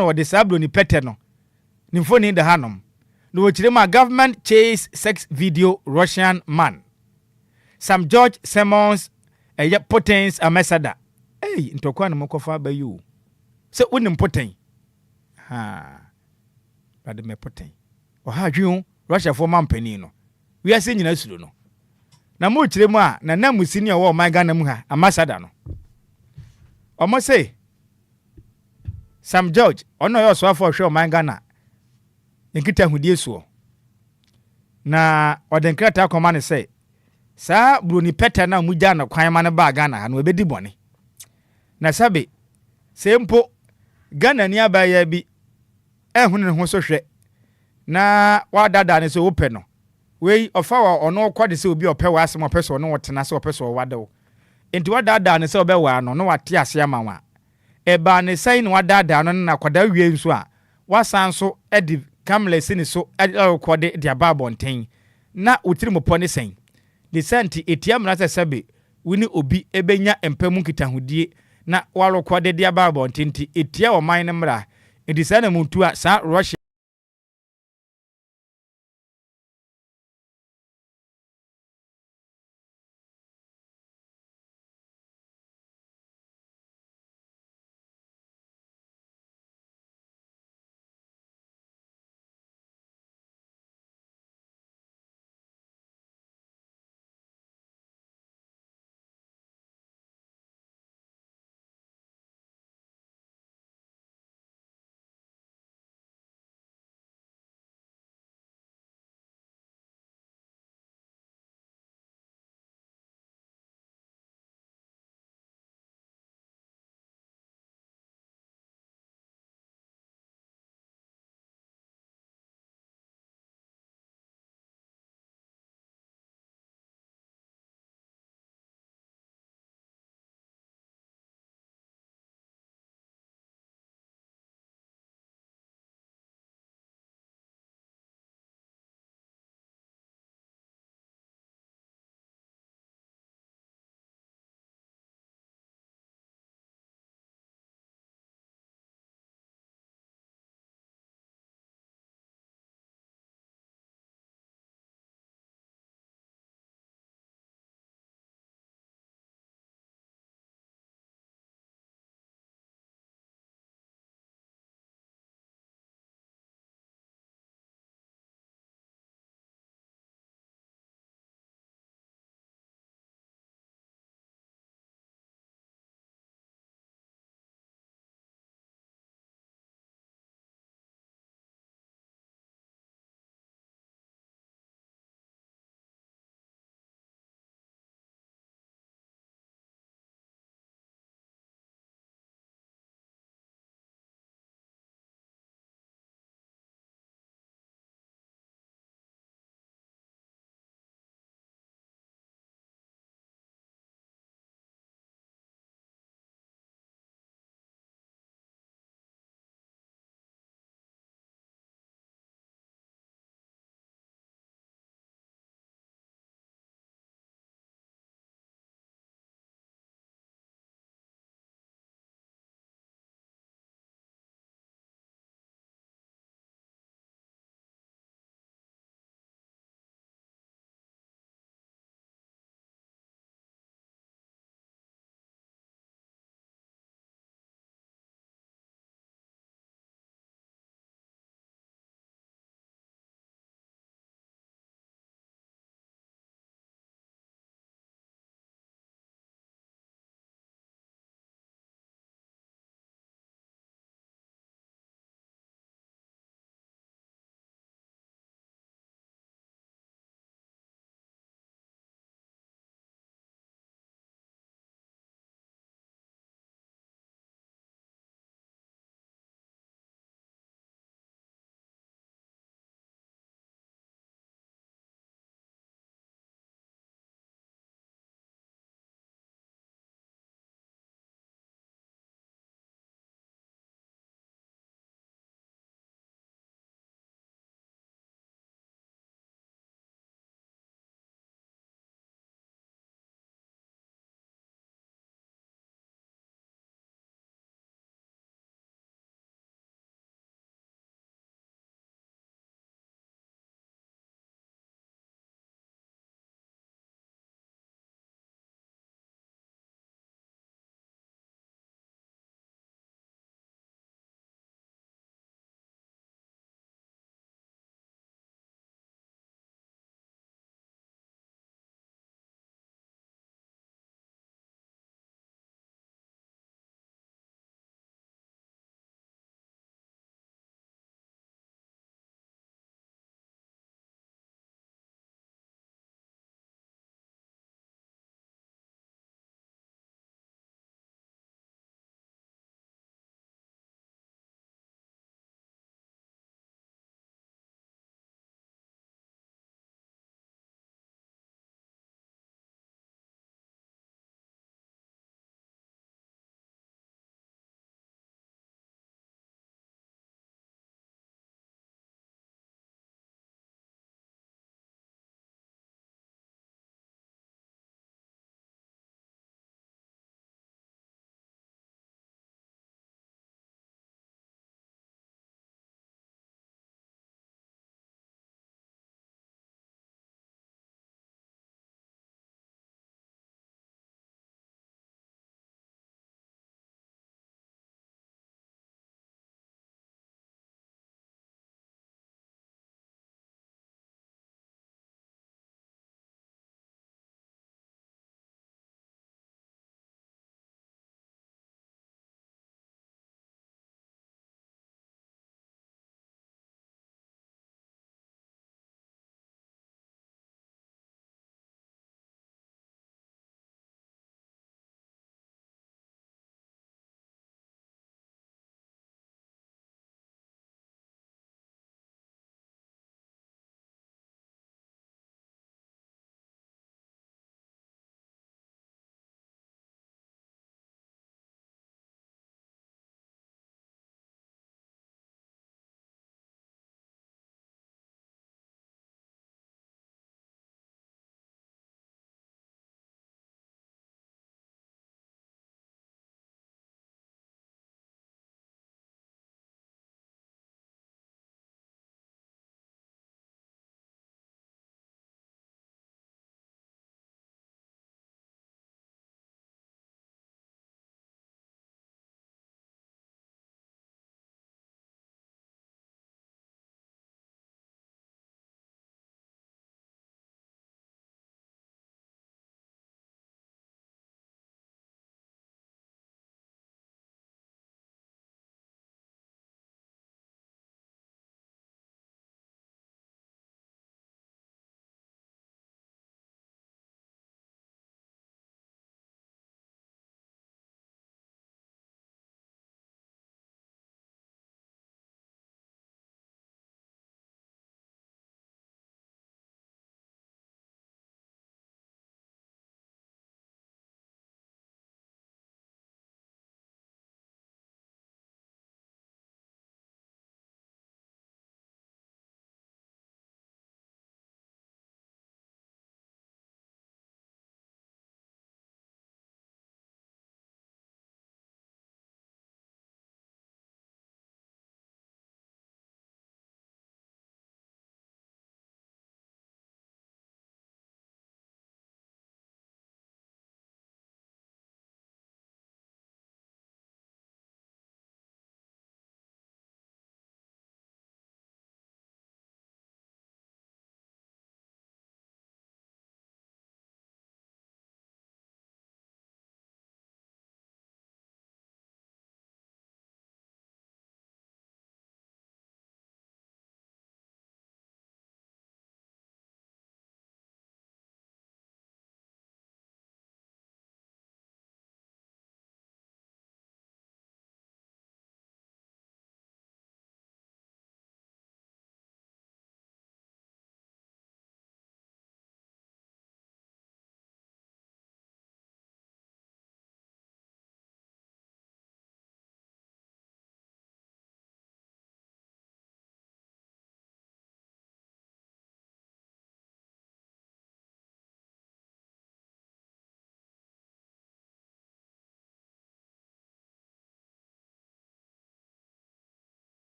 or the sablo ni peteno. Nimfoni in the hanum. No chirema government chase sex video Russian man. Some George Simmons a potence ambassador. Hey, ntokwa no mokofa ba you. So wonim poten. Ha. But me poten. O ha dwun Russia for man panino. We are seeing na suru no. Na mo chiremu a na namusini a wo man Ghana mu ha ambassador no. Omo say Sam George ono yo so afọ hwe man Ghana. Nkita hudie so. Na odenkrata akoma ne say sa broni peta na mugya na kwan ma ne ba Ghana no ebedi bone. Na sabe sempo Ghana ni abaya bi ehunu ne ho so hwe na wadada ne so ope no wei ofa wa ono kwade se obi ope wa asem ope so no wotena se ope so wade wo enti wadada ne se obe wa no no wate ase ama wa eba ne sai ne wadada no na kwada wie nso a wasan so edi kamle ni so kwade dia babonten na utiri mopo ne sen de senti etiam na sabe wini obi ebenya empemu kitahudie na walokwade dia babonten ti etia o man ne mra edi sa na muntu a sa Russia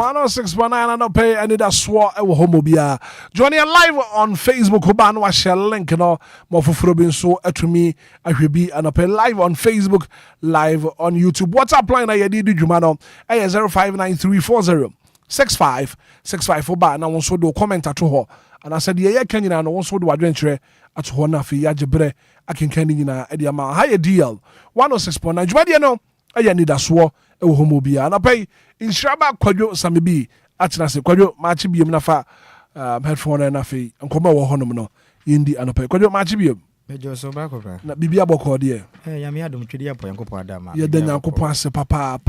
106.9 and pay Anidaso OBiaa. Joining live on Facebook Kuban wa share link no mo fufuro bi so atumi ahwebi and pay live on Facebook, live on YouTube. WhatsApp line na yedi di dwuma no 0593406565 for ba na won so do comment ato ho. And I said ye kanyina no won so do adwenkyere ato ho na fi ya gebre akenkan ni nyina e dia ma high deal 106.9 dwuma no Anidaso OBiaa and pay in Shraba Kwadwo Samibi atena se Kwadwo machi biem na fa headphone na fe nkoma wo honom no yindi anope Kwadwo machi biem mejo so ba ko bra na bibia boko de yame adom twedi apo yankopon adama ye da yankopon ase papa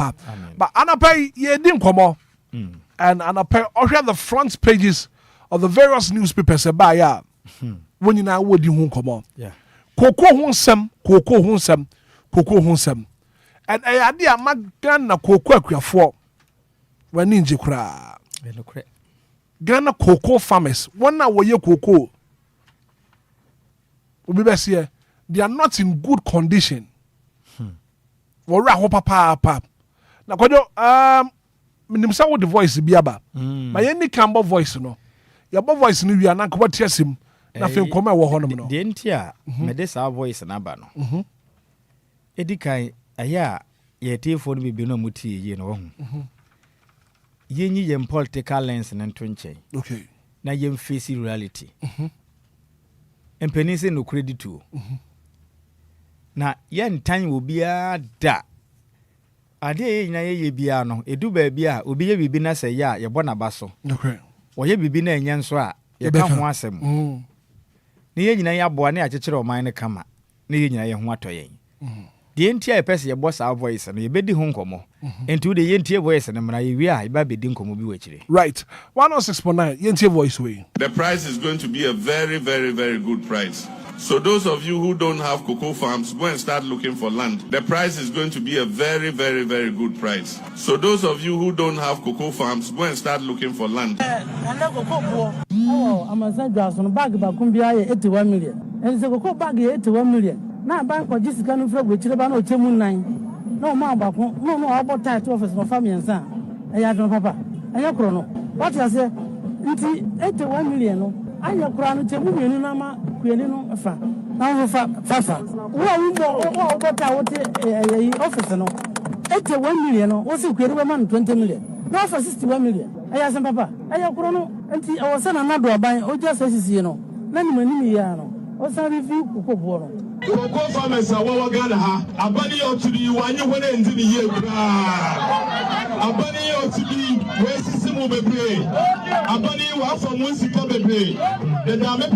but anope ye di nkomo and anope ohwe the front pages of the various newspapers about ya when you now wodi hu nkomo koko hu nsem and ade amagan na koko akuafo wani nje kura Ghana cocoa farmers one na woye cocoa obi besie they are not in good condition wora ho papa na kodo minim sa wo the voice biaba ma ye ni kambo voice no ya bo voice no wi ana ko tiasim na fe nkoma wo ho no de ntia me de sa voice na ba no edikan aya ye telefone bibi no muti ye no ho yenyi yem political lens na ntonche okay na yem face reality empenise no credit to na yen tan OBiaa da ade nyina ye bia no edu ba bia obi ye bibi na se ya ye bona baso okay wo ye bibi na enye nso a ye ka ho asem ne ye nyina ya boa na akekere oman ne kama ne ye nyina ye ho atoyen the entire person your boss our voice and you bedi ho nkomo enti the entire voice and na ye wi a iba bedi nkomo bi wachire right 106.9 yentie voice way the price is going to be a very good price. So those of you who don't have cocoa farms, go and start looking for land. The price is going to be a very good price. So those of you who don't have cocoa farms, go and start looking for land. Oh, I'm a on bag about Kumbia 81 million. And the cocoa bag 81 million. Now bank for just can flow with Chilabano Chemun 9. No more about no about tight office for family and son. I had no papa. I have chrono. What I say? 81 million. I have crown to women nama Quilino fa. Now Fafa. What office no 81 million was a queer woman 20 million. Now for 61 million. I asked papa. I have chrono and our son another buying or just as you know. None what's a review cocoa? Cocoa farmers are what Ghana. A bunny ought to be one you went into the year. A bunny ought to be where system will be play. A bunny was from Musica be play. The Dame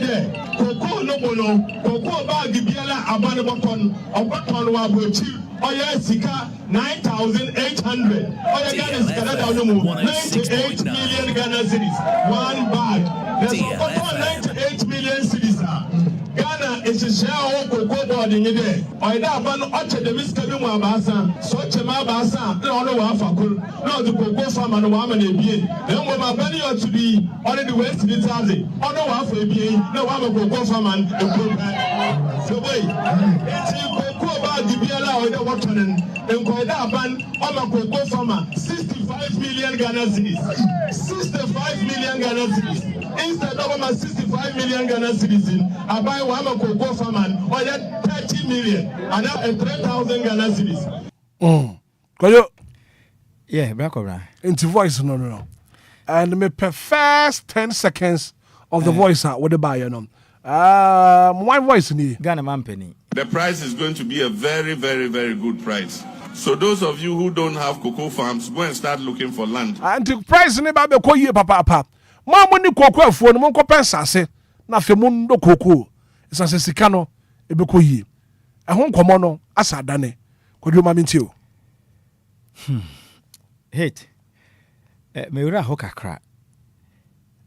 there. Cocoa no bono, cocoa bag Biala, a bunny button, a button will cheap. Oh yes, 9,800. Oh yeah, Ghana 98 million Ghana cities. One bag. There's 98 million cities. Ghana is a share of cocoa board in there. I ban Ocha the Miskamu Abasa, Sochema Basa, no Wafakul, no the cocoa farm and woman a being. Then when my bunny ought to be on the West in Italy, or no Wafa being, no one cocoa farm and a good so wait, it's a cocoa bag to be allowed the water and Enquires ban on a cocoa farmer, 65 million Ghana cities. 65 million Ghana cities. Instead of my 65 million Ghana citizens, I buy one cocoa farmer or 30 million and have 3,000 Ghana cities. Yeah, black or into voice no. And me first 10 seconds of the voice what the buyer no. My voice ni Ghana man penny. The price is going to be a very good price. So those of you who don't have cocoa farms, go and start looking for land. And the price ni ba be ko yie papa. Mama ni cocoa afuo no monko pensase na fe mu ndo cocoa. Isase sika no e be ko yie. E ho nkomo no asa dane. Kodwo ma minti o. Hit. Mewura ho kakra.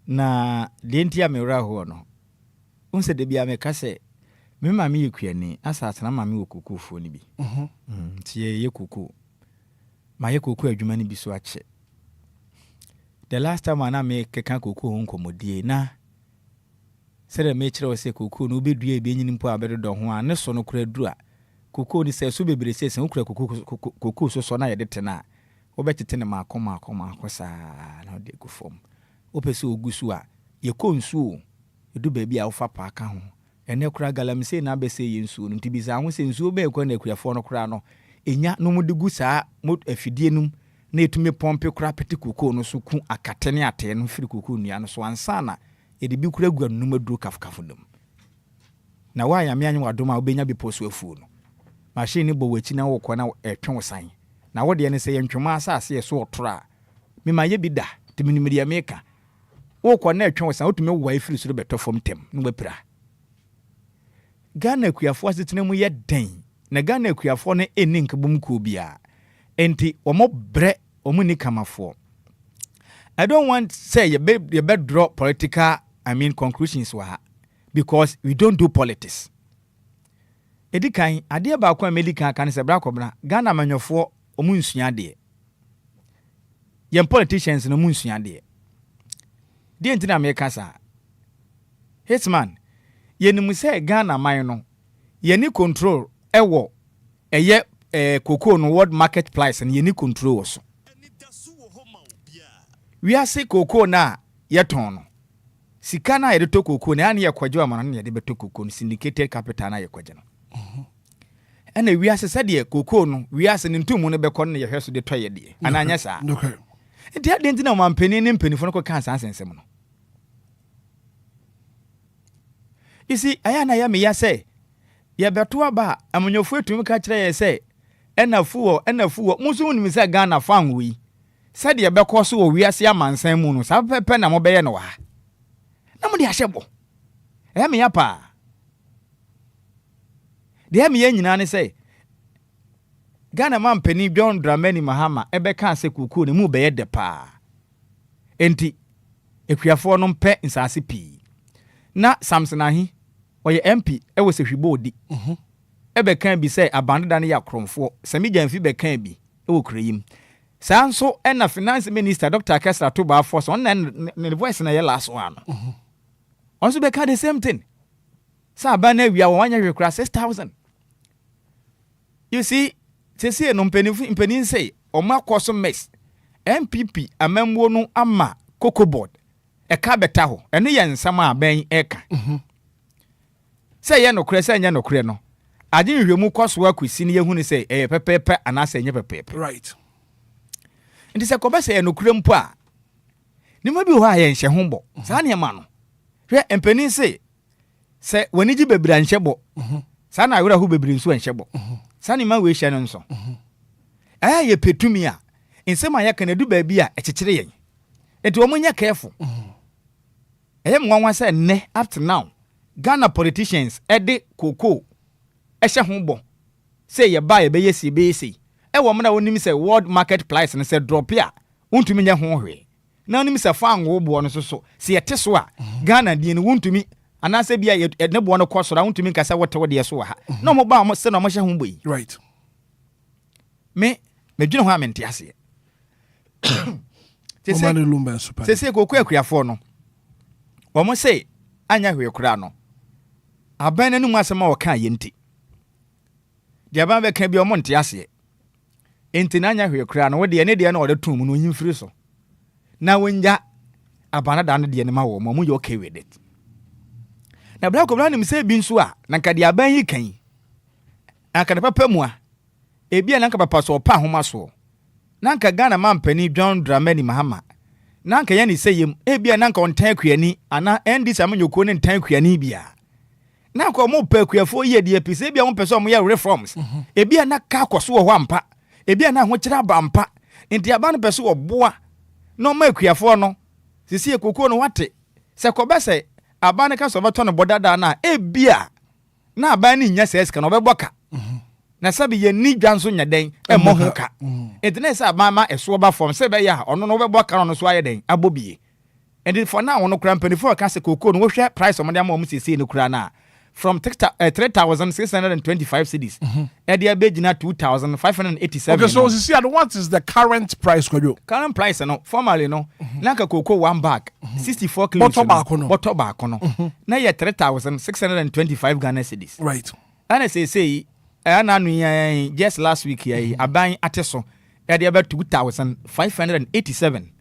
Na de ntia mewura ho no. Unse de bia me ka se me mama yekuani asa atena mama wo cocoa fuo ni bi. Tie ye cocoa. Ma ye cocoa adwuma ni bi so ache. The last time I make a cocoa uncommodie na said a mature say cocoa no be due being in poor better than one, no son of credua. Cocoa is a subebre says and cocoa so son I did tena. wobɛtete ne maako saa na ɔde gu fam wopɛ sɛ ogu so a yɛkɔ nsuo edu baabi a wofa paaka ho ene kura galamsey na bɛsɛ yɛ nsuo no nti bisa ho sɛ nsuo bɛɛ kɔ na akuafoɔ no kura no enya no mu de gu saa afidie num na etumi pompe kura pete kokoo no so ku akate ne ate no firi kokoo nua no so ansa na yɛde bi kura gu anum aduro kafkafo dum na wa ya me anyi wadom a obenya bi poso afuo no machine bo wachi na wokɔ na etwe wosan na wode ne sɛ yɛntwema asase yɛ so ɔtoro a me ma yɛ bi da timi nimiri ya meka wokɔ na etwe wosan otumi wo wa firi so bɛtɔ fam tem no bɛpira Ghana akuafoɔ asetena mu yɛ den na Ghana akuafoɔ no eni nkabom ko bia enti omo bre omo ni kamafoɔ I don't want say you be draw political conclusions wa because we don't do politics. Edikan ade ba kwa America kan se bra kobra Ghana manyofo omu nsua de. Yem politicians no mu nsua de. De ntina America sa. Hitman yenimu se Ghana man no yeni control ewo eye cocoa no world market price and yeni control so. We are say cocoa na yeton no. Sika na yede to cocoa na ye kwajo amana na yede beto cocoa no syndicated capital na ye kwaje no. Ena we are say de cocoa no we are say ntumu no bekɔ no ye hweso de toye de. Ana anya sa. Okay. Enti ade ntina mampani ne mpanifo no kɔ kan sansensem no. You see aya na ya me ya say ye beto aba amanyofo etumi ka kire ye say ena fuo muso woni say Ghana fan wi. Said ye bekɔ so wo wiase amansan mu no sa pepe na mo bɛyɛ no wa na mo de ahyɛbɔ me ya pa de me ya nyina ne sɛ Ghana man pani John Dramani Mahama ebɛka sɛ kuku ne mu bɛyɛ de pa enti ekuafoɔ no mpɛ nsase pi na Samson ahi ɔyɛ MP ɛwɔ sɛ hwibo odi ɛbɛka bi sɛ abandada ne ya kromfoɔ sami jamfi bɛka bi ɛwɔ kureyim Sanso and the finance minister Dr. Kessler to bar force on and the voice in the last one. Also become the same thing. Sabane we are 1 year across 6,000. You see, to see an penny say, or my cost mess. MPP a memwono ama cocoa board. A cabetaho, and the yan sama being eka. Say ya no cresa ya no creno. I didn't remove cost work with senior who say a pepe and I say never paper. Right. Nti se kobese ya nokura mpo a ni ma bi ho a ye nhye hombo sa ne ma no hwe empani se wani gi bebira nhyebo sa na awura ho bebira nso nhyebo sa ne ma we hye no nso ye petumi a nsema ya kanadu ba bi a ekekere yen enti omo nya careful mwanwa se ne up to now Ghana politicians ede koko ehye hombo se ye ba ye be yesi be yesi ewo mna wonim se world market price ne se drop ya untumi nya ho hwe na wonim se fa anwo bo no so se yete so a Ghana die ne untumi anase bia ne bo no kosora untumi nkasa wote wode so ha na mo ba mo se na mo hye ho boyi right me dwene ho amente ase Omani Lumba super se kokko akuafo no wo mo se anya hwe kura no aban na numu asema wo ka yenti dia ba be ka bi o mo nte ase enti na anya hwe kura no wode ne de na wode tum no nyimfiri so na wonja abana da no de ne ma wo mo you okay with it na bra ko bra nim se bi nso a na ka de aban yi kan aka de papa mu a ebia na ka papa so pa homa so na ka Ghana man pani John Dramani Mahama na ka yani seyem ebia na ka ontan akuani ana endi samanyoko ne ntan akuani bia na ko mo pa akuafo ye de epise ebia mo pese mo ye reforms ebia na ka akoso wo ampa ebia na ho kira ba ampa enti aba no pese wo boa no ma akuafo no sisi ekoko no wate se ko bese aba ne ka so beto no bodada na ebia na aba ni nya se ska no beboka na sabi ye ni dwanso nya den mo ho ka enti na se aba ma eso ba form se be ya ono no beboka no so aye den abobie enti for now no kra mpanifo ka se koko no wo hwe price o mo de am sisi no kra na from 3,625 cedis. Edia begina 2,587. Okay, so see, what is the current price? Current price, no. Formerly, no. Nanka cocoa 1 bag, 64 kilos. Bottle back, no. Now you 3,625 Ghana cedis. Right. And I say, just last week, I buy ateso. ɛde about 2,587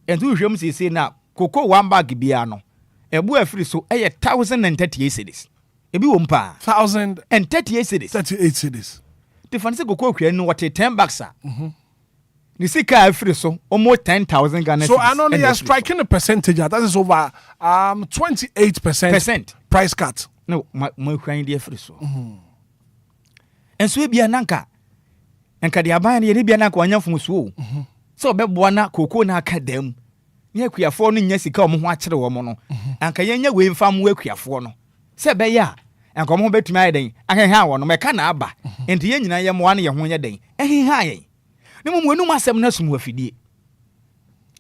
and who hwem say na cocoa 1 bag bia no ebu afiri so 1,038 cedis ebi wo mpa 1,038 cedis 38 cedis the fancy cocoa kwan no what 10 bucks ni sika afiri so almost 10,000 Ghana so I know they are striking a percentage that is over 28% price cut no my kwan dey afiri so and so bia nanka enka de aban ne bia nanka wanyafo so so beboa na cocoa na aka dam ne akuafo no nya sika omo ho akere wo mo no anka yenya we mfam wo akuafo no se be ya anka omo betumi ayeden aheha wo no meka na aba enti ye nyina ye mo ane ye ho nya den aheha ye ne mo wenum asem na sum afidie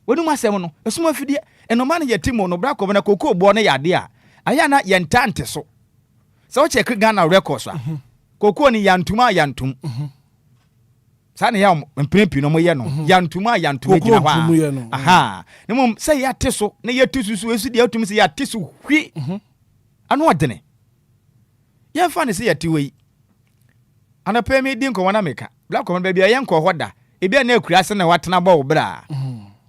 wenum asem no sum afidie eno ma ne ye timo no bra ko na cocoa bo no yade a aya na ye ntante so se wo check Ghana records a cocoa ni yantum Sane ya mpempi no moye no yantuma gina wa aha ne mom say ya teso ne ya tususu esu de atum say ya teso hwi ano odene ye fa ne say ya tiwe ana pemi din ko wana meka black ko ba bia ye nko hoda e bia na akura se na watena ba wo bra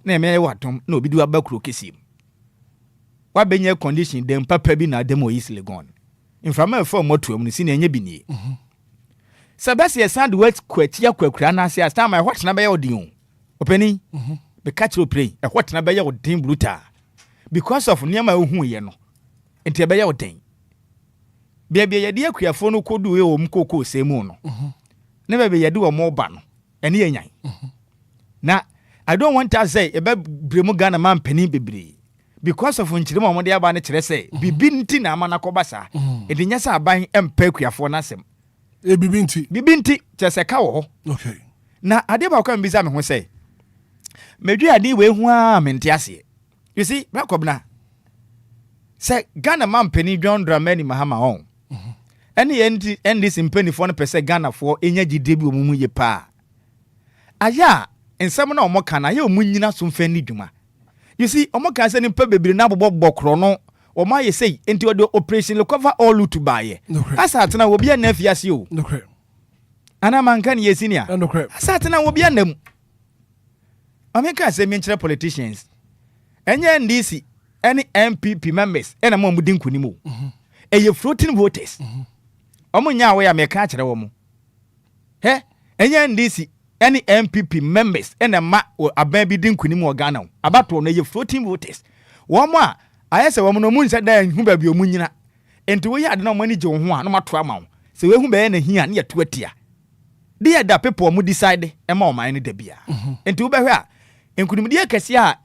na me watom na obi du abakuro kesim wa benya condition dem papa bi na dem o isle gone inframa fo motuam ni si na enye bi ni Sabasi sand wet kwatia kwakura na ase asta my what na be odin openi be catch you pray e what na be ye odin brutal because of niam ehun ye no enti be ye odin bia ye de akuafo no kodu e om kokko semu no ne be ye de o mo ba no ene ye nyan na I don't want to say e be bremu Ghana man pani bebre because of nchire mo de aba ne kire say bibi nti na ama na kobasa e de nya sa aban empa akuafo na asem bibinti chese ka wo okay na ade ba kwa mbisa me ho say medwe ade we hu a mente ase you see bakobna say Ghana man pani John Dramani Mahama on ene endi simpani fo no pese Ghana fo enya gide bi omumu ye pa aya ensem na omoka na ya omunyina so mfa ni dwuma you see omoka se ni pa bebiri na bobbo kro no Oma ye say enti wode operation le cover all to buy. Asa atena wo bia na afiase o. Okay. Ana manka ne yesinia. Okay. Asa atena wo bia nam. America say me nkyere politicians. Enye NDC, any MPP members, ena mo mudi nkuni mu. Eye floating voters. Omo nya we America kyere wo mu. He, enye NDC, any MPP members, ena ma aban bi di nkuni mu o Ghana. Abato no eye floating voters. Wo mo a ayese wo no munse dan hu ba bi omunyina enti wo ya de na mani je wo ho a no mato ama wo se we hu ba ye na hia na ye to atia de ya da people mu decide e ma o man ne da bia enti wo ba hwe a enkunimdi akasi a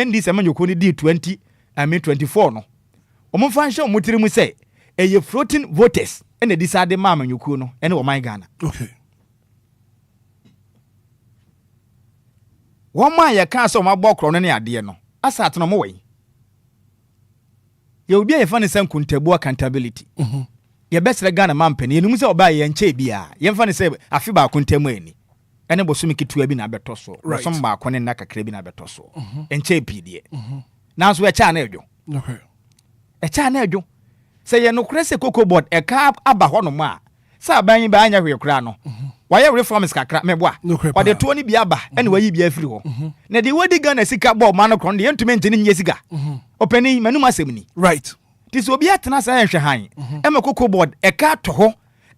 ND se manyoko ni D20 24 no o mo fa nhye o motiri mu se eye floating voters ene decide ma manyoko no ene wo man Ghana okay wo man ye kan so ma gbokro no ne ade no asat no mo we ye obi ye fane san kuntabu accountability ye besre Ghana mampani enum se oba ye nche bia ye fane se afi ba kuntamu ani ene bosumi kitua bi na beto so bosom ba akone na kakra bi na beto so enche pidie na so e cha na edwo okay e cha na edwo se ye no krese cocoa board e ka aba ho no ma sa ban ba anya hwe kra no waye reforms kakra meboa wade to ni bia ba ene wayi bia afiri ho na de wodi Ghana sika board ma no kron de yentume ntene nye sika openi manum asemni right this obi atena sa enhwe han ema cocoa board e ka to ho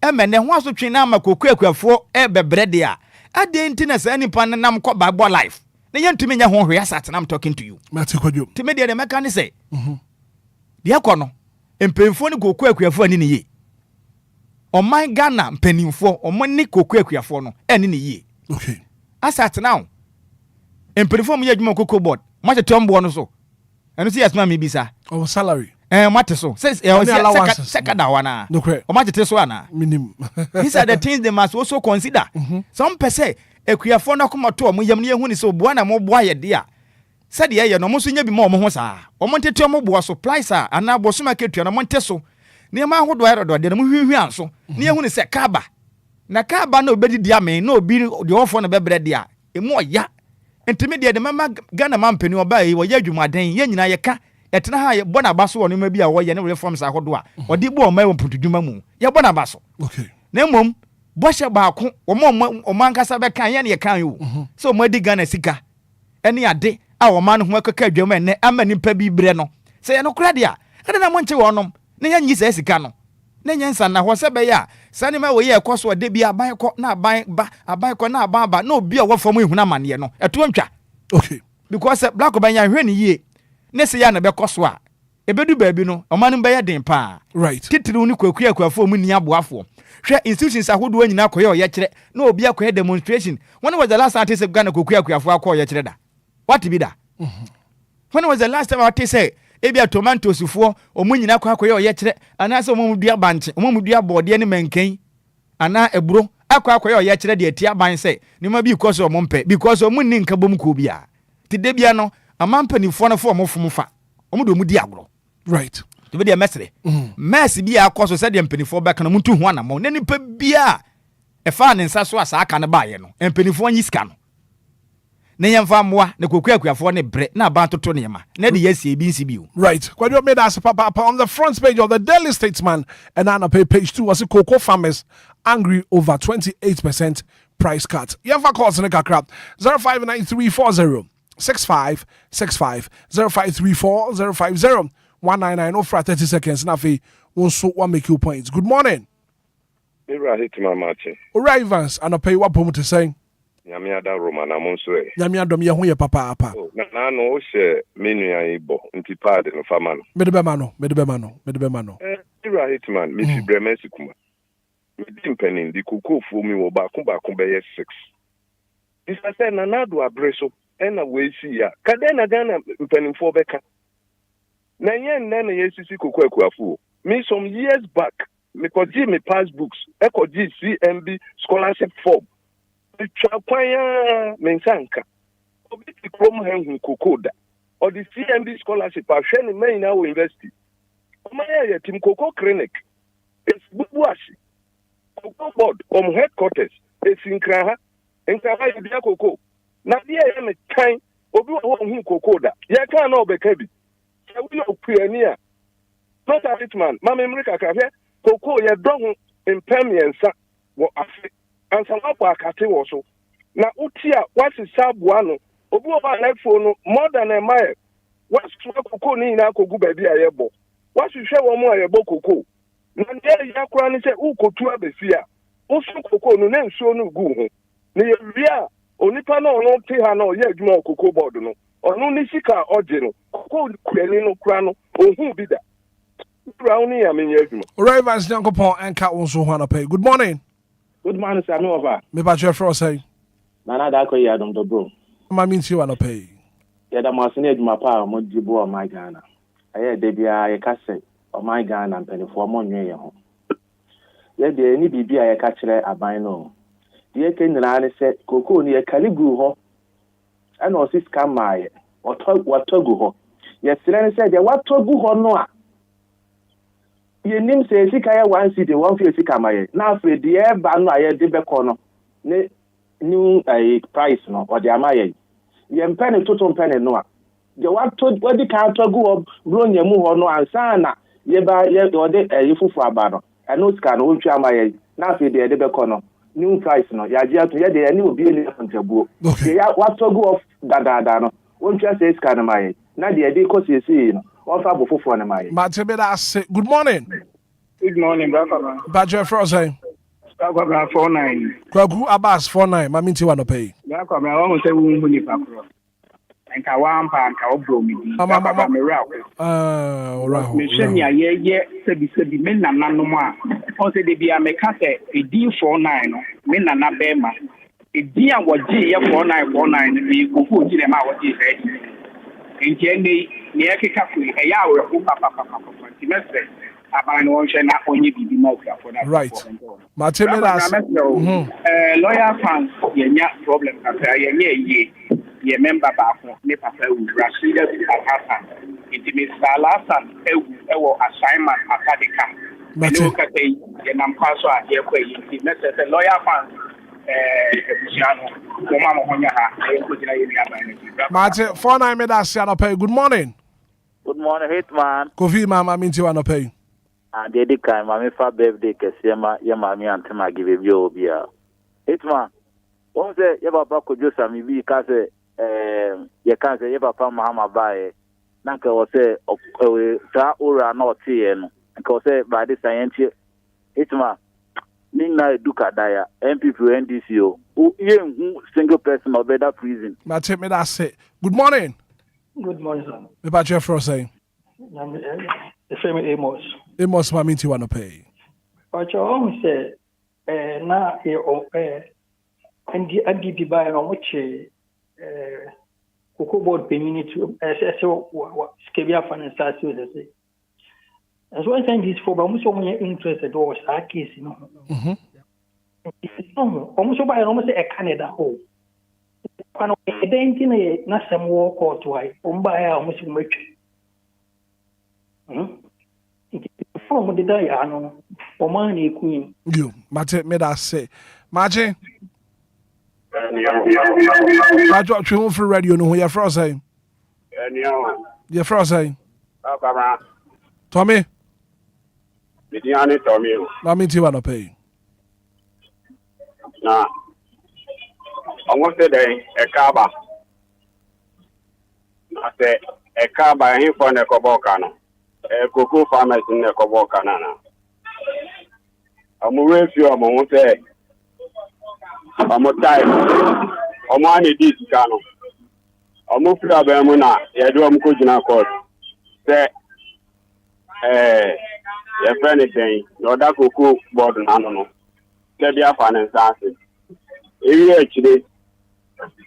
ema ne ho aso twen na ma cocoa akuafo e bebrede a ade ntina sa nipa nam ko Bible life na yentume nya ho hwe asatena I'm talking to you mate kodwo teme de meka ne say de akono empemfo ni cocoa akuafo ani ne ye oman Ghana mpanimfo omoni cocoa akuafo no ani ne ye okay asatena o empemfo mu ye adwuma cocoa board ma chetombo no so eno si asma mi bisa our salary mate so says second wana o ma chete so ana minimum these are the things they must also consider some person akuafo na komoto mo yam ne hu ni so boa na mo boa ye de a said ye no mo so nya bi ma mo ho saa o mo tete mo boa supplies a ana bo so market na mo nte so ne ma hodo aerodo de mo hwehwe anso ne hu ni se kaba na kaba na obedi dia me na obi de ofo na bebre de a emu oya entime de mama Ghana mampani oba yi wo ya dwumaden ye nyina ye ka etena ha ye bona baso wo no ma bi a wo ye ne reforms ahodo a odi bo o ma wo mputudwuma mu ye bona baso okay na mom boshe baako omo ankasa be kan ye ne kan yo so mo di Ghana sika ene ade a oman ho akaka adwam ene ama nipa bi bre no se ye no kra dia ade na mo nche wonom ne ya nyi sika no ne nyansa na ho se be ya sane ma we ye ekoso de bi aban ko na aban ba na obi a wo fam ehuna mane no eto ntwa okay because black obanya hwe ne yie ne se ya na be koso a ebedu baabi no oman be ye den pa right titiri ni kwaku akwafo mu ni aboafo hwe institutions ahodo anyina koye o ye kire na obi akoye demonstration when was the last time say Ghana kwaku akwafo akoye ye kire da what be da when was the last time I say ebia tomatoes fo omunyina akoye o ye kire ana se omumdua banche omumdua bode ne mankan ana eburo akoye o ye kire de atia ban se ni ma bi because omompe because omunni nka bom ko bia ti de bia no amampanifo no fo omofomfa omudo mu di agro right to be the mesre mess bia akoso se de mpanifo beka no muntu ho anamo ne nipa bia e fa ne nsa so asa aka ne baaye no mpanifo anyi sika no ne yemfa moa ne kokuakuafo ne bre na ban toto ne ma na de yesi ebi nsi bio right kwadwo made us papa on the front page of the Daily Statesman and on page 2 was cocoa farmers angry over 28% price cut. Yemfa calls in a crap 059340 6565 0534 050 for 30 seconds. Nafi also one make you points. Good morning. Hitman Martin. Alright, Evans, and I pay what point to say. Yamiada Roman Amonswe. Yamiadom Yahuya Papa. Na no she menu aibo nti pad no famano. Medebemano. Hitman, Miss Bremensi kuma. Medim penin di kuku fu mi wo ba kumbe 6. This I said na do abreso ena we si ya. Kade na Ghana penin fo beka. Na yen na yesisi kuku akuafu. Me some years back, me koji me passbooks, e koji CMB scholarship form. Chakwaya mensanka. Obi ti krom hen kokoda. Or the CMB scholarship ahwe ni main na university. Omaya ya team Cocoa clinic. It's bubuashi. Cocoa board headquarters. It's in Kraha. Enquires ya Cocoa. Na dia ya me kan obi wo hu kokoda. Ya kan na obekabi. Ya wi o pioneer. Not a Hitman. Mama America ka hwe Cocoa ya don impemiensa wo afi. Ansa wapọ akate wo so na utia wasi sabu ano obi oba na phone more than a mile wasi koko ni na kogu baabi ayebo wasi hwe wo mo ayebo koko na ndie ya kura ni se ukotu abefia usu koko no na nsuo no gu ho na ye wia onipa na ono te ha na oye adwuma koko board no ono ni sika oje no koko kurani no kura no ohun bi da brown ni amenye adwuma Alright, Vance Nyankopon enka wonso ho na pay. Good morning. Good morning, sir. No over. Me ba chefro say. Nana da ko ya dom do bro. Ma min ti wa no pay. Ya da ma sene eduma pa mo dibo o my Ghana. Aye de bia ye ka se o my Ghana mpanifo mo nwe ye ho. Ye de ni bibia ye ka kire aban no. De ke nyina ne se koko ni ye kaligu ho. Ana o sis ka maaye. Watogu ho. Ye sire ne se de watogu ho no a. Ye nim se sika ya 1 city 1 fee sika maye na afre de e ba no aye de beko no ne new price no o de amaye ye mpene toto mpene no a de wadi ka togu bro nyemu ho no ansa na ye ba ye o de fufu aba no eno sika no wontu amaye na afre de beko no new price no ya je ato ye de ni obi ni ntabuo ye ya watogu dada no wontu ase sika no maye na de ko sisi no Good morning. Good morning, brother. Badger Frosay. 49. Kwaku Abbas 49. Maminti wa no pay. Brother, I want to say we money pakro. And ka wan pa ka obro mi. Mama me ra. Alright. Me shenya ye sebi me nana no mo a. On say de bia me ka say e di 49 no. Me nana be ma. E di a woji ye 49 me ko fu ji le ma woji say. Ntiende ni ekeka ku eya we ku papa timese abana won hwe na onye bibi ma ku afọ na right matemelas lawyer fans yenya problem ka yenya ye member ba ko ne papa wu Rashida Hassan intime Salasan ewo assignment akadika no ka say ye nam kwaso a ye kwa yi timese lawyer fans Mate 49 me that say pay. Good morning. Good morning, Hitman. Kofi mama minti wa no pay. and the kind my fa birthday kesema ya mami antema give bi OBiaa. Hitman, what say your papa could do some be cause you can't say your papa Mahama buy nanka o say sa ora na otie no nka o say by this science Hitman Nina Duka Daya, MPP NDCO, who single person of better prison. But me that say. Good morning. Good morning, sir. Me about your first say. The same Amos. Amos, my minty wanna pay. But your own say, now and the NDP by on which Cocoa Board Penny to Scavia Finance say. As well as this for almost all interested or our case, you know. Almost by almost a Canada hole. When I didn't not some walk or twice, by almost much. From the Diana or money queen. You, Mate, me that say. Margie. I dropped you for radio, no, you're frozen. You're frozen. Tommy. I mean, you want to pay. Nah, almost a day, a caba. I say, a caba in for the Cobocano, a cocoa farmers in the Cobocana. I'm away few of my say, I'm a type, I'm on a disc cano. I'm a few of them, I do am cooking court. Say, if anything, no that cocoa board and I don't know. Kebia finance asset. Actually,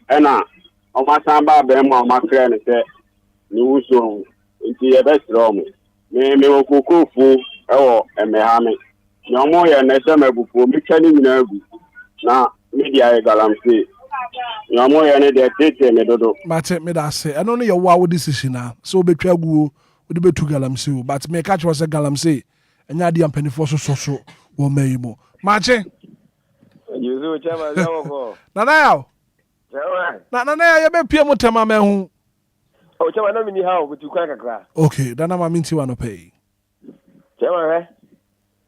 and on my samba bema, my friend said, "No, so it's your best room. Me cocoa food, and me hammy. No more, and I said, me telling you now, media galamsey. No more, and they take me, Dodo. Mate, me that say, I don't know your wow decision now. So be tragu with the two galamsey, but me catch was a galamsey. And ya diam penny for so wo meimo. Mache. You do chama zawo. Nana. Nana ya be pia motema me hu. O chama na mini how but you kwa kakra. Okay, dana ma minti wano pay. Chama he.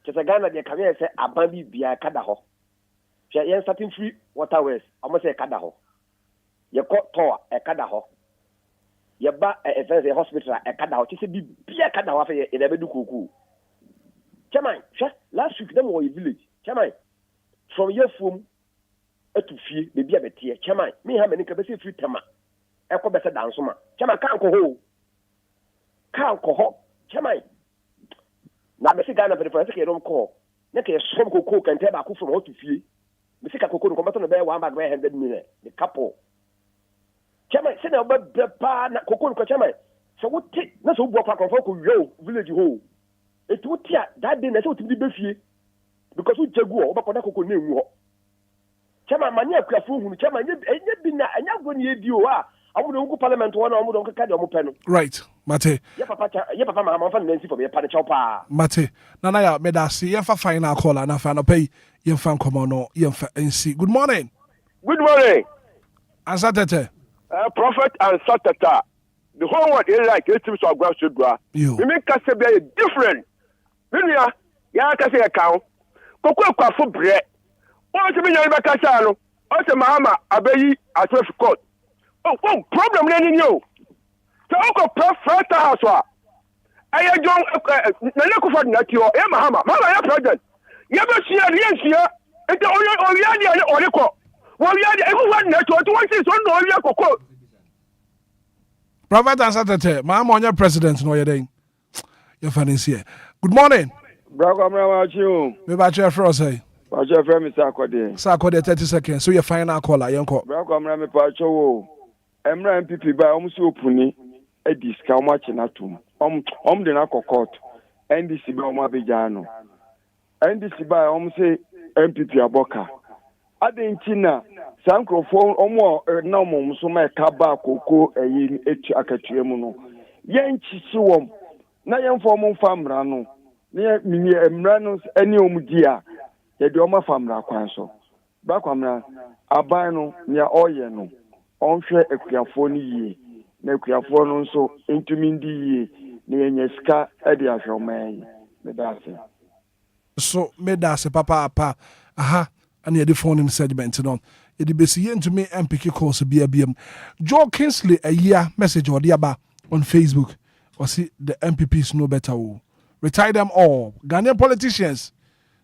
Chesa Ghana de kame se aban bibia kada ho. Hwe yen starting free waterways, amo se kada ho. Ye ko tower e kada ho. Ye ba e fence hospital e kada ho. Chese bibia kada ho afa ye de be du koku. Chairman, last week them were a village. Chairman, from your phone to fee, the beer betia. Chairman, me have many capacity free tema. Echo better dance ma. Chairman can't go. Can't go. Chairman. Now the Ghana for the first don't call. Next year some cocoa can tell back from how to fee. The sick cocoa come on the bear 100 million. The couple. Chairman, send a bar cocoa chairman. So what take not so block from Foko village hole. It would tear that day, to be beefy because we jaguar over Podako name. Chairman, Mania Crafu, Chairman, and you're going to do. I would go Parliament one or don't carry on pen. Right, Mate. Papa, my fan, for me, a panichopa. Mate, Nana, Medasi, Yefa final call and I found a pay, Yemfan Comono, Yemfa NC. Good morning. Good morning. Ansatete. Prophet and Satata. The whole world is like it seems to have got you. We make us be different. Minya, ya ka say account. Koko kwafo bre. O se me yan be ka sa no. O se Mahama abayi atwe court. Oh, problem na ni o. So o ko perfect house wa. Aye jon na le ko for na ti o. E Mahama ya president. Ya be sia ria. E de o ya dia o le ko. Wo ya dia e ko wa na to won si so no o ya koko. Prophet Ansatete, Mahama on your president no yedin. Your fan is here. Good morning. Bravo, I'm about you. Me about your frost say. About your friend, Mr. Akode. Sakode 30 seconds. So your final caller, Yanko. Bravo, I'm about you. I'm MPP by almost opening a discount watching at home. The Nako court. NDC by Omabijano. NDC by almost say MPP Aboka. Adentina, Sankrofon, Omo, Namo, Suma, Kaba, Koko, a yin, Akatuemuno. Yanchi Suom. Na yɛn fɔm famra no ne mini emra no ani omudia yɛ de ɔma famra kwan so ba kwamra aban no nya ɔyɛ no ɔnhwɛ akuafo no yie na akuafo no nso ntumi ndi yie na yɛnya sika de ahwɛ ɔman So made us a papa aha and the phone in segment on it be see to me MPK course be a BM Joe Kingsley a year message or the on Facebook or see the MPPs know better retire them all Ghanaian politicians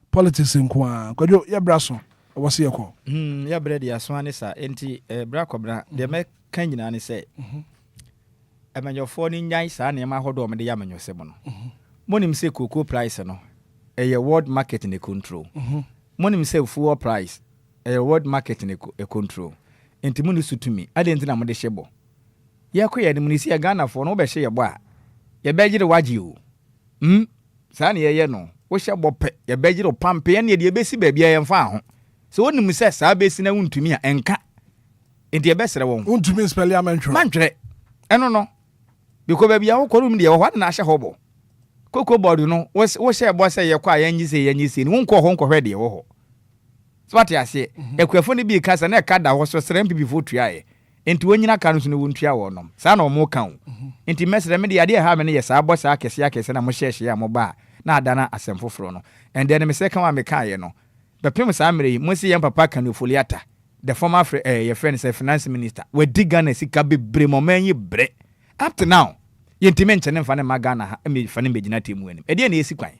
politics in kwa ya braso was here call ya bredi aswane sa enti bra kobra de me kan nyina ne se emanyo ni nyai sa na ma hodo me de ya manyo sebo no monim se cocoa price no a world market in the control monim se fuel price a world market in the control enti muni sutumi ade na mo de hyebo ye koye de muni se ya Ghana fo no be hye yebo a ye be gire waji o sa na ye no wo hyebo pe ye be gire pampe ye na de be si ba bia ye mfa ho so wonim se sa be si na wuntumi a enka enti ye be sere won wuntumi spell amantwe mantwe eno no because ba bia wo korum de wo hwa na hye hobo koko board no wo share bo say ye kwa yanyise ni wonko ho nkɔ hwɛ de wo ho so what ya say ekwafo ne bi kasa na ka da ho so sere mpp fo tua ye enti wonyina ka no so ne wontua wo nom sa na omo ka wo enti mesere me de ade ha me ne ye sa bo sa akese na mo hyehye ya mo ba na adana asem foforo no and then me say kan wa me ka ye no bepem sa mere mo si ye papa kan ofoliata the former your friend say finance minister we dig Ghana sika bebre mo manyi bre up to now yentime nchene mfa ne magana ha emi fa ne begina temu anim e de na esi kwan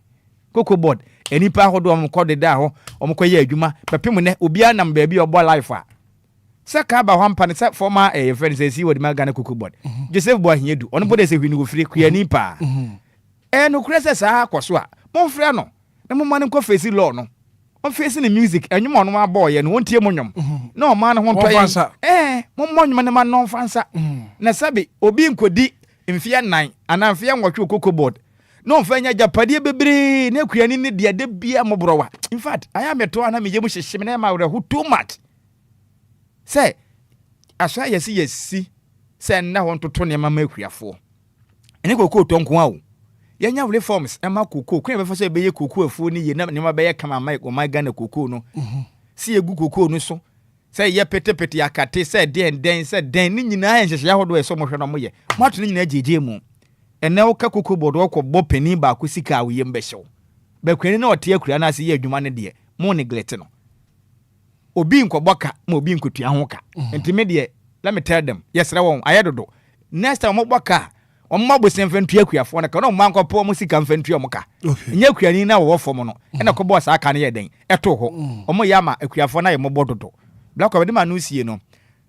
koko board enipa ahodo omkode da ho omkoye adwuma pepem ne obia nam ba bi obo life a saka ba ho mpa ne sa former friend say si wodi magana koko board Joseph bo ahiedu ono bode se hwini go firi kuyani pa no krese sa akoso a mo frɛ no na mo mane ko face law no on face ne music enwom ono ma boy no wontie mo nwom na o ma ne ho toye mo mo nwom ne ma no fansa na sabe obi nkodi mfia 9 ana mfia nwotwe koko board no mfanya japade bebre na kuani ne de bia mobrowa in fact aya meto ana meje mu hyehye na ma wure too much say asha yesi say na ho ntoto ne mama akuafo ene koko tonko a wo yanya reforms ema koko kwen be fa say beye koko afuo ni ye na ne ma beye kama mai o mai Ghana koko no si egu koko no so say ye petepete yakate say den ni nyina ya hyehye ahodo eso mo hwe no mo ye mato ni nyina jeje mu ene wo ka koko bodo wo ko bo pani ba ko sika wo yem behyew be kwani na ote akura na ase ye adwuma ne de mo neglect no obi nkoboka ma obi nkotua ho ka ntime de let me tell them yes ra won ayedodo next time mo boka o mo bo semfantua akuafo na ka no mo ankopo mo sika mfantua mo ka nya akuani na wo fom no ena ko bo sa aka ne ye den eto ho o mo yama akuafo na ye mo bododo black of the man no sie no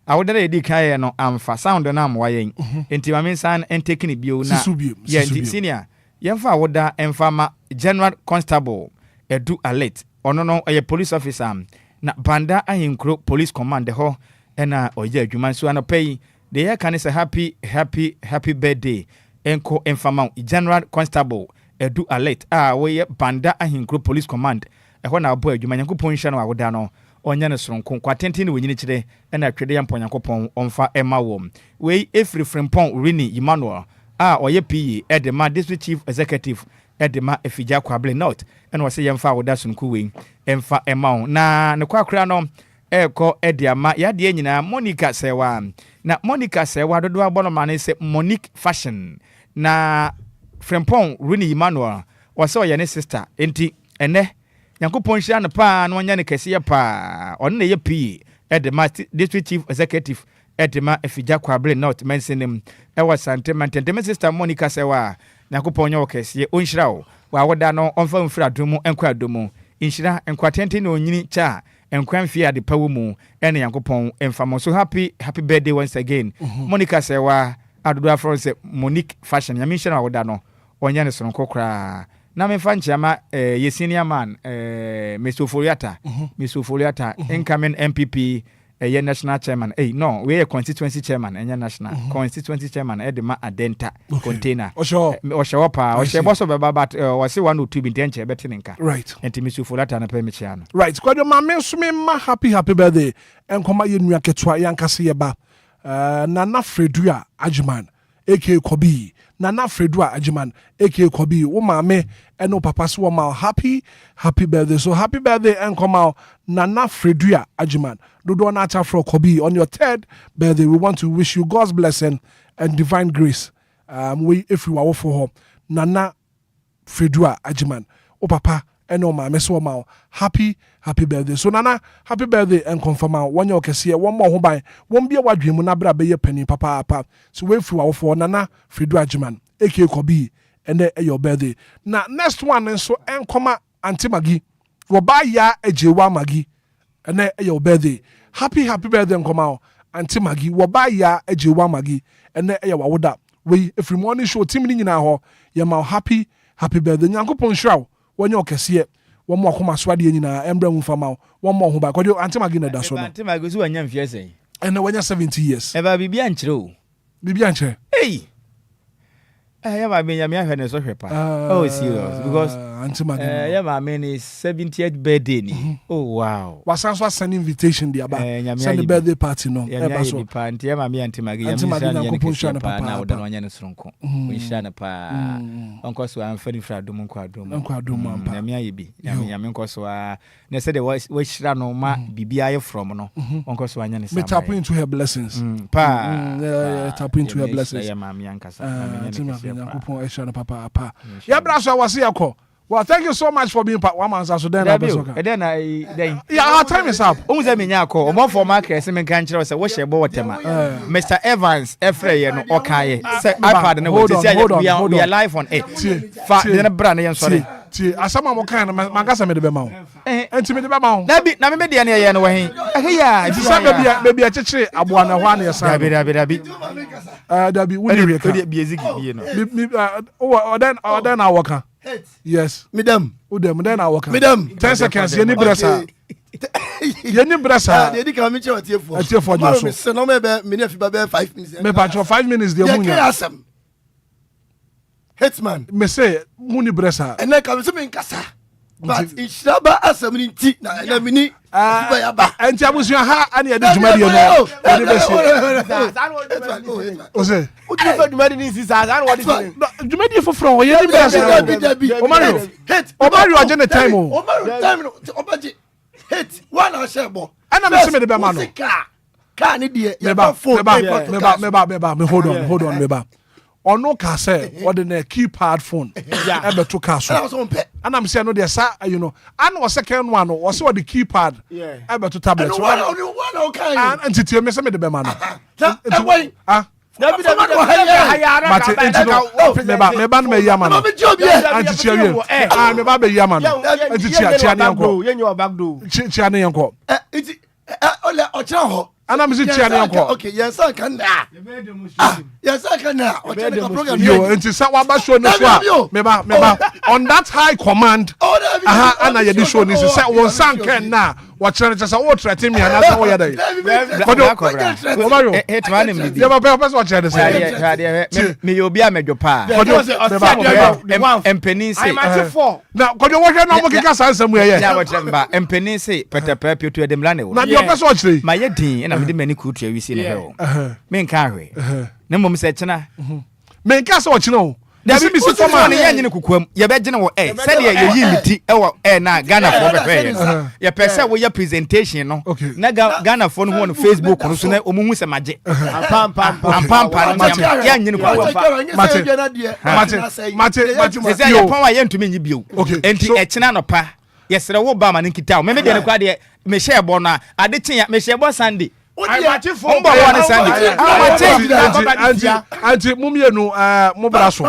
awodere edi kan no amfa sound na amwa yen enti ma men san en taking bio na ye senior yemfa awoda emfa ma general constable edu alert ono no ye police officer na banda ahinkro police command ho ena oye adwuma so anopay de ye kan say happy birthday enko emfa general constable edu alert wo ye banda ahinkro police command ho na abo adwuma nyankopon hye no awoda no onya ne soronko kwatenti ne wonyini kire na atwede ya mponyankopon omfa ema wom we efri frempon rini Hitmanl oye PE edema district chief executive edema efija kwable note ena wose yemfa woda sonko we emfa ema na ne kwakra no eko ediama yade nyina Monica Sewa na Monica Sewa dodo abono mane se Monique Fashion na frempon rini Hitmanl wose oye ne sister enti ene Yankopon hia ne pa na onya ne kese pa on ne ye PE edema district chief executive edema efija kwable not mentioning ewa sentiment and sister Monica Sewa Yankopon nya okese onhira wo wa woda no onfa mfira domu enkwa domu inhira enkwatente ne onyini cha enkwanfie ade pawo mu ene Yankopon emfamo so happy birthday once again Monica Sewa adodo France Monique Fashion yamisha woda no onya ne sonko kra na me fan chama ye senior man Mr. Foliata incoming MPP ye national chairman no we constituency chairman national constituency chairman edema adenta container osho pa osho boso baba but wase one or two bi denche betinka right enti Mr. Foliata na permit ya no right kwa ma me so me ma happy birthday enkoma ye nua ketwa yankase ye ba na Fredua Ajman aka Kobi Nana Fredua Ajiman aka Kobi wo maame eno papa so ma happy birthday so happy birthday and come out Nana Fredua Ajiman dodo na acha for Kobi on your third birthday we want to wish you God's blessing and divine grace we if you are for her Nana Fredua Ajiman o papa eno ma me so ma happy birthday so nana happy birthday and confirm one your kese one more ho ban won bia wadwe mu na bra be ye pani papa so we free wo for nana Fredua Ajiman eke kobi ene your birthday na next one nso enkoma anti magi wo ba ya ejewa magi ene your birthday happy birthday enkoma anti magi wo ba ya ejewa magi ene your wawoda we every morning show team ni nyina ho ye ma happy birthday nyankopon hwraw wonye okese wo mo akoma so ade nyina embra mu fama wo mo ho ba kodio anti magi na da so no anti magi so wanya mfie sen ene wanya 70 years eba bibia nkyere o bibia nkyere hey yeah, my man, I'm here so happy. Oh, serious because anti magi yeah, my man is 70th birthday. Oh wow. Was send invitation there ba send the birthday party no eba so party yeah, my man anti magi na kopon na papa na odan wanya ne soronko we share na pa onko so am fani fra dum nko adum ampa na me ayebi ya me nko so na say the we share no ma bibia ye from no onko so wanya ne me tap into her blessings tap into her blessings yeah, my man ankasa papa. Yeah, brother, was here. Well, thank you so much for being part. One man's also then. Yeah, our time is up. More for market. What's your boy, Mr. Evans, Efrey, and Okay. Hold on. We are live on 8. Then brand. I'm sorry. As someone kind of Magasa made the bema. And to me the bema. Nabi media no way. Yeah, if you baby a chichi abwana one year side. Dabi we be ezigi oh then I work. Yes. Madam. Then I work. Madam. 10 seconds. You need brasa. You need brasa. They come in here for. At your for you. So no me 5 minutes. Me patch for 5 minutes the munya. Hitman. Me say muni brasa. And then come to me kasa. But in Shaba assembly tea na mini and Jabusia ha and ya djumadi no. Ose. What you for djumadi this is as what is djumadi for from ye ni brasa. Omario. Hit. Omario agenda time o. Omario time no. Obaji. Hit. One share bo. And I'm say me be man no. Car ni die. Me hold on me ba. Ono ka say what the keypad phone ebe to ka so and I'm saying no there sir you know and the second one was what the keypad ebe to tablet one okay and titi me say me the be man and I'm okay, yes, I can now. Yes, I can now. You and to say what show no meba on that high command. And I show this say one san can now. What challenge us all threaten me and that's what you do. Hitman you purpose what you say. Me OBiaa me jopa. Empeni say. Now could you work no mo kika somewhere here. Na what empeni say pete pepe to dem lane. Na your purpose what you. My din na me de mani kutu we see na he. Me nka hwe. Na mom se chena. Me nka so chena. Dabi mi si forma ne yanye ne kukwam ye be gene wo said ye yi miti e wo na Ghana for be fe ye pese wo ye presentation no na Ghana for no Facebook no so na omuhu se maje pam yanye ne kukwam mate se ye pon wa ye ntumi nyi bio enti e chena no pa ye sere wo ba ma ne kita me de ne kwa de me share bo na ade chen me share bo Sunday Anti mumienu mo braso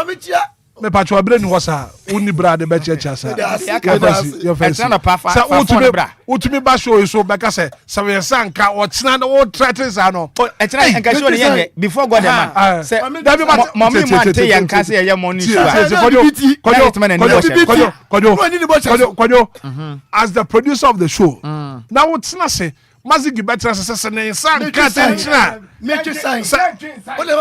me patcho abre ni hosa uni brade be checha sa your face utumi ba show so be ka se we sanka o china o threatens ano e china enka show ne ye before God man say mommy man te yanka se ye money kojo as the producer of the show now it's not say Mazigi better say san katenchina make sign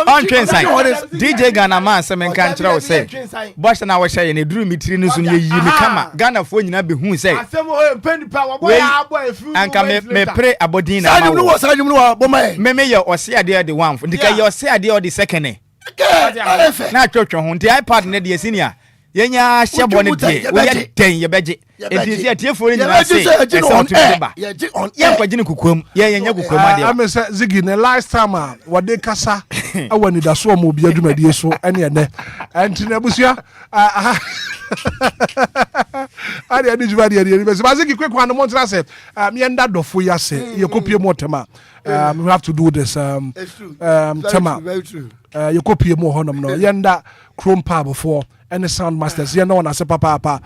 on train sign DJ Ghana man say men kan kira o say boss na wo share ne duru mitiri no so ne yi me kama Ghana fo nyina be hu say asem o mpeni pa wo boy abo efu anka me pre abodin na ma wo sajum no bo mai me ye o se ade the one ndika ye o se ade o the second na twotwo ho nti iPad ne de senior Yenya shebo ne de. We ye den ye beje. Edisi atiefo ni nyina say. Ye kwagine kukuom. Ye yenya kukuom ade. I say Ziggy ne last time wade kasa Anidaso mo bi adwumadie so ene ene. Enti na busia Ari adi jubadi adi. But Ziggy quick one month say me enda dofo ya say ye kopie mo tema. We have to do this tema. Very true. You copy more honum no. Yenda Chrome Power before any sound masters. You know, when I say papa.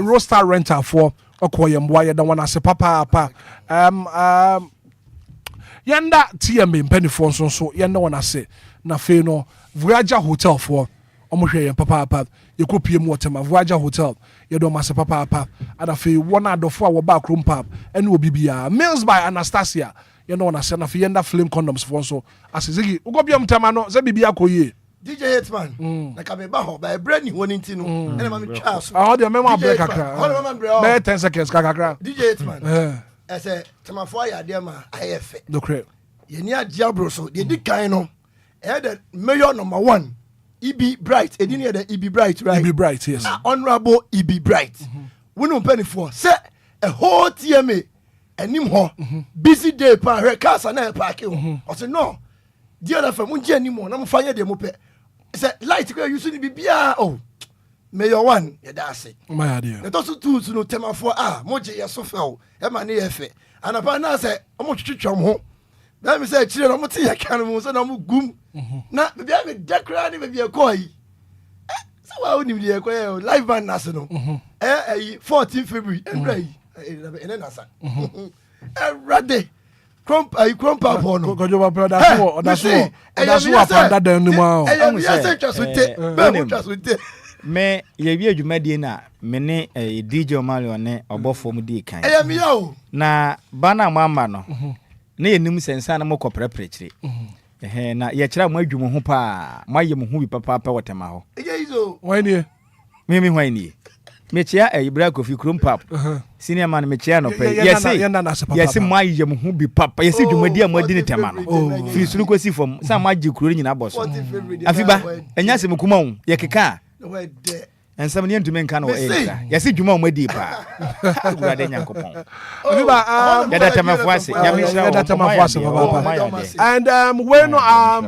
Roaster renter for Okoyem. Why you don't want to say papa. Yenda TMB penny phone so. You know, when I say na fe no. Voyager Hotel for Omoshire papa. You copy more tema. Voyager Hotel. You don't want to say papa. And I feel one out of 4 back Chrome Power and OBiaa. Meals by Anastasia. You know, when I say na fe yenda flame condoms for so. As Ziggy, ugo biam tamano. Ze bibia koye. DJ Hitman, like I'm a baho, by a brand new one in Tino, and I'm a child. Oh, the memory break a 10 seconds, Kakakra. DJ Hitman, I said, Tamafoya, dear man, I have it. No crap. You near Diablo, so they did kind of had mayor number 1, EB Bright, and you near the EB Bright, right? EB Bright, yes. Honorable EB Bright. We don't penny for, set a whole TMA, and him ho, busy day, pa, her cars and air parking. I said, no, DLFM, won't you anymore? I'm fire them up. Say light go you should be bia oh mayor one ya da say my idea the also tools no tema for moje ya so fel e ma na efe and apa na say omo twitwam ho na me say chire no mo te ya kan mo so na mo gum na bia me dekra ni bia ko yi so wa onim de ko e live band na so no 14 February and na sa ready Crumpa for no. That's what I done me ye bi adwumadie na me ne DJ Omale ne obofo mu di kan na bana mama no na yenim sensa na mokọ preprechire na ye kira mo adwumu ho pa maye mo hu bi papa wotema ho why ne me why ne me chia Ibra Kofi Crumpa senior man me chia no pe yes maye mo hu bi papa yes adwumadi amadi ne tema no fi suru kosi fom sa maji kuro nyina boso afiba enya se mekuma hu ye keka and some near to men can yes, you know, my deep. And when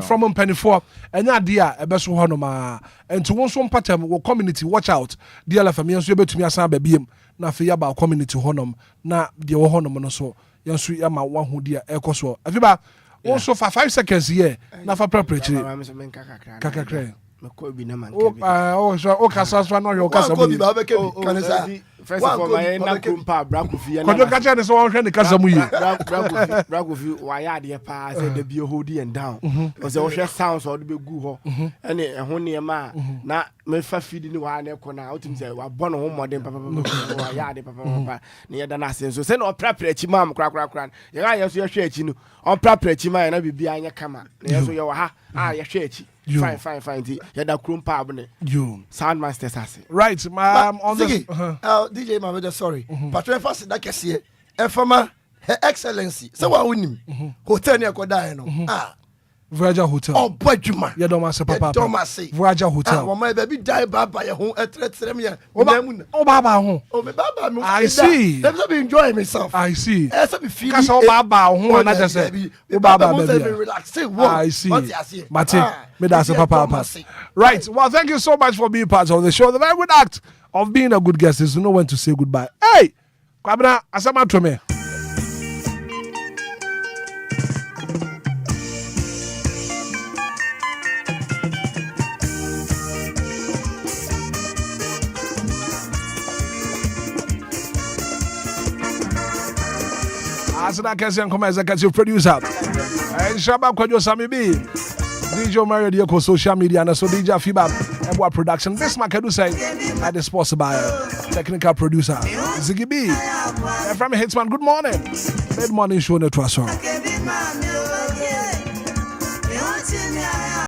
from Penny 4, and idea a best one, and to one some pattern community, watch out. DLFM, you able to me as a baby, na fear about community honum, na the honum so. Yes, we are my one who dear echo so. Afiba also for 5 seconds here, na for preparatory. Kakakre. Oh, Casas, no, your Casa. First of all, my Nakumpa, Bracofi, and you catch us all the Casamu. Bracofi, why are the pass and the Biohodi and down? Because the ocean sounds or the big Guho, and a honey ma, not me feeding the one corner out himself, while Bono home more than Papa, Yard, Papa, near the Nassin. So send or preparate, ma'am, crack. You are your shade, or preparate, and I be behind your camera. Yes, you are, your shade. Fine. Yeah, that Chrome Power. You Soundmasters has it. Right, ma'am. On the DJ, my sorry. Patron first that can see Her Excellency. So what we need? Hotel near Kodai. Voyager Hotel. Oh, but you man. You don't want to papa. Voyager Hotel. Oh, my baby died by your home at 3 years. Oh, Baba home. Oh, my Baba. I see. Let me be enjoying myself. I see. As I be feeling. Because oh, Baba home. And I just said, oh, Baba, relax. I see. Mate, me that's a papa. Right. Well, thank you so much for being part of the show. The very good act of being a good guest is to know when to say goodbye. Hey, Kwabena, asama to me. As I can come as a executive producer, and Shabba Kwajo Sami B, DJ Mario Dioko social media, and so DJ Fiba and production. This Makadu say at the sports by technical producer Ziggy B. From Hitman, good morning. Mid morning show network.